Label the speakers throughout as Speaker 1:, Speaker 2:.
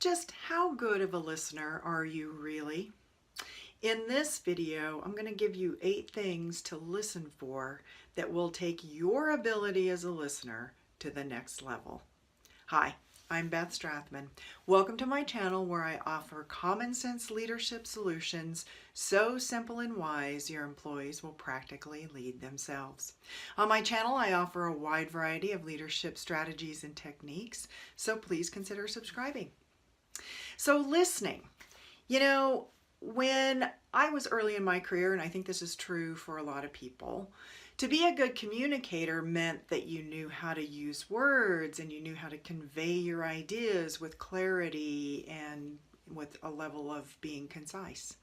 Speaker 1: Just how good of a listener are you really? In this video, I'm going to give you 8 things to listen for that will take your ability as a listener to the next level. Hi, I'm Beth Strathman. Welcome to my channel where I offer common sense leadership solutions so simple and wise your employees will practically lead themselves. On my channel, I offer a wide variety of leadership strategies and techniques, so please consider subscribing. So listening, when I was early in my career, and I think this is true for a lot of people, to be a good communicator meant that you knew how to use words and you knew how to convey your ideas with clarity and with a level of being concise.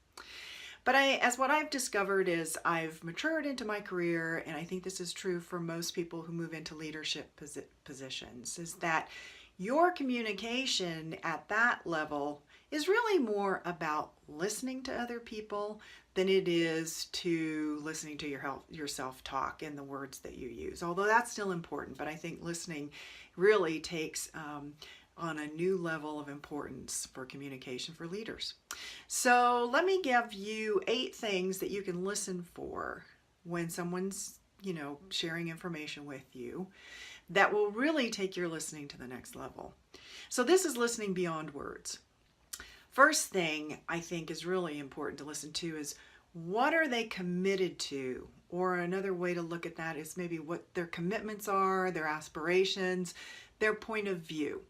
Speaker 1: But as what I've discovered is I've matured into my career, and I think this is true for most people who move into leadership positions, is that your communication at that level is really more about listening to other people than it is to listening to your self-talk and the words that you use. Although that's still important, but I think listening really takes on a new level of importance for communication for leaders. So let me give you 8 things that you can listen for when someone's, sharing information with you that will really take your listening to the next level. So this is listening beyond words. First thing I think is really important to listen to is, what are they committed to? Or another way to look at that is maybe what their commitments are, their aspirations, their point of view.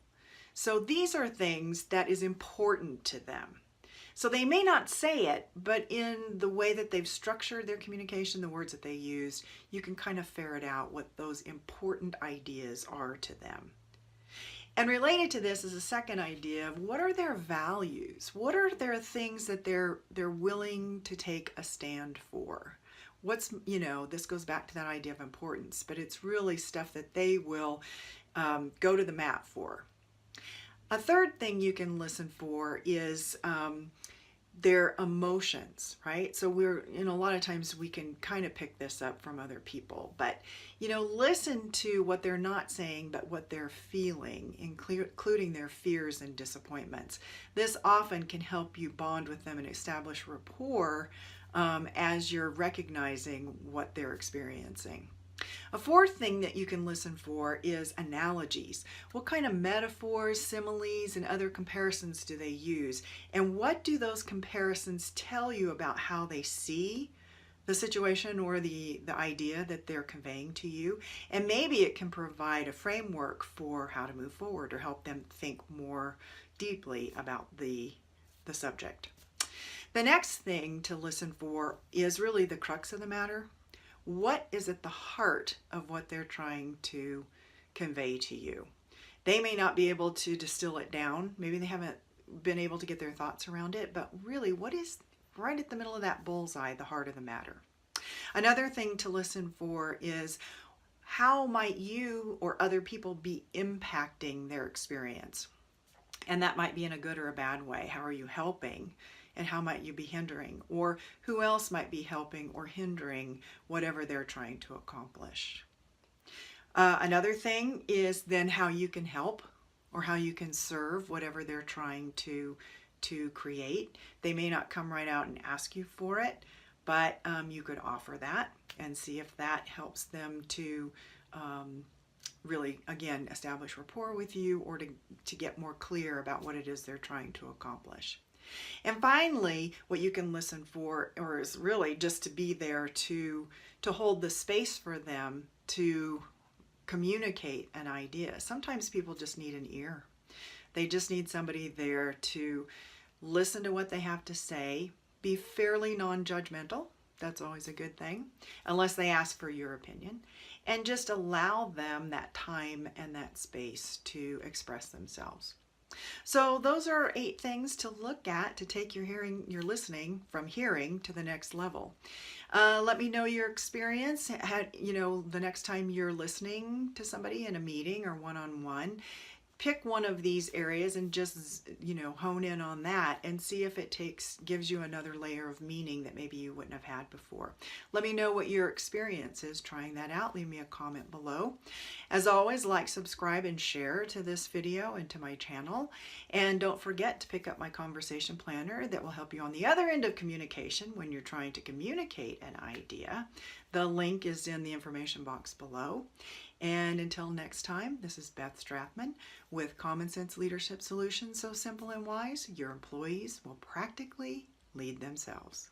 Speaker 1: So these are things that is important to them. So they may not say it, but in the way that they've structured their communication, the words that they use, you can kind of ferret out what those important ideas are to them. And related to this is a second idea of, what are their values? What are their things that they're willing to take a stand for? This goes back to that idea of importance, but it's really stuff that they will go to the mat for. A third thing you can listen for is their emotions, right? So a lot of times we can kind of pick this up from other people, but listen to what they're not saying, but what they're feeling, including their fears and disappointments. This often can help you bond with them and establish rapport as you're recognizing what they're experiencing. A fourth thing that you can listen for is analogies. What kind of metaphors, similes, and other comparisons do they use? And what do those comparisons tell you about how they see the situation or the idea that they're conveying to you? And maybe it can provide a framework for how to move forward or help them think more deeply about the subject. The next thing to listen for is really the crux of the matter. What is at the heart of what they're trying to convey to you? They may not be able to distill it down. Maybe they haven't been able to get their thoughts around it, but really, what is right at the middle of that bullseye, the heart of the matter? Another thing to listen for is, how might you or other people be impacting their experience? And that might be in a good or a bad way. How are you helping? And how might you be hindering? Or who else might be helping or hindering whatever they're trying to accomplish? Another thing is then how you can help or how you can serve whatever they're trying to create. They may not come right out and ask you for it, but you could offer that and see if that helps them to really, again, establish rapport with you, or to get more clear about what it is they're trying to accomplish. And finally, what you can listen for, or is really just to be there to hold the space for them to communicate an idea. Sometimes people just need an ear. They just need somebody there to listen to what they have to say, be fairly non-judgmental. That's always a good thing, unless they ask for your opinion, and just allow them that time and that space to express themselves. So those are 8 things to look at to take your listening from hearing to the next level. Let me know your experience. The next time you're listening to somebody in a meeting or one-on-one, pick one of these areas and just, hone in on that and see if it gives you another layer of meaning that maybe you wouldn't have had before. Let me know what your experience is trying that out. Leave me a comment below. As always, like, subscribe, and share to this video and to my channel. And don't forget to pick up my conversation planner that will help you on the other end of communication when you're trying to communicate an idea. The link is in the information box below. And until next time, this is Beth Strathman with Common Sense Leadership Solutions, so simple and wise, your employees will practically lead themselves.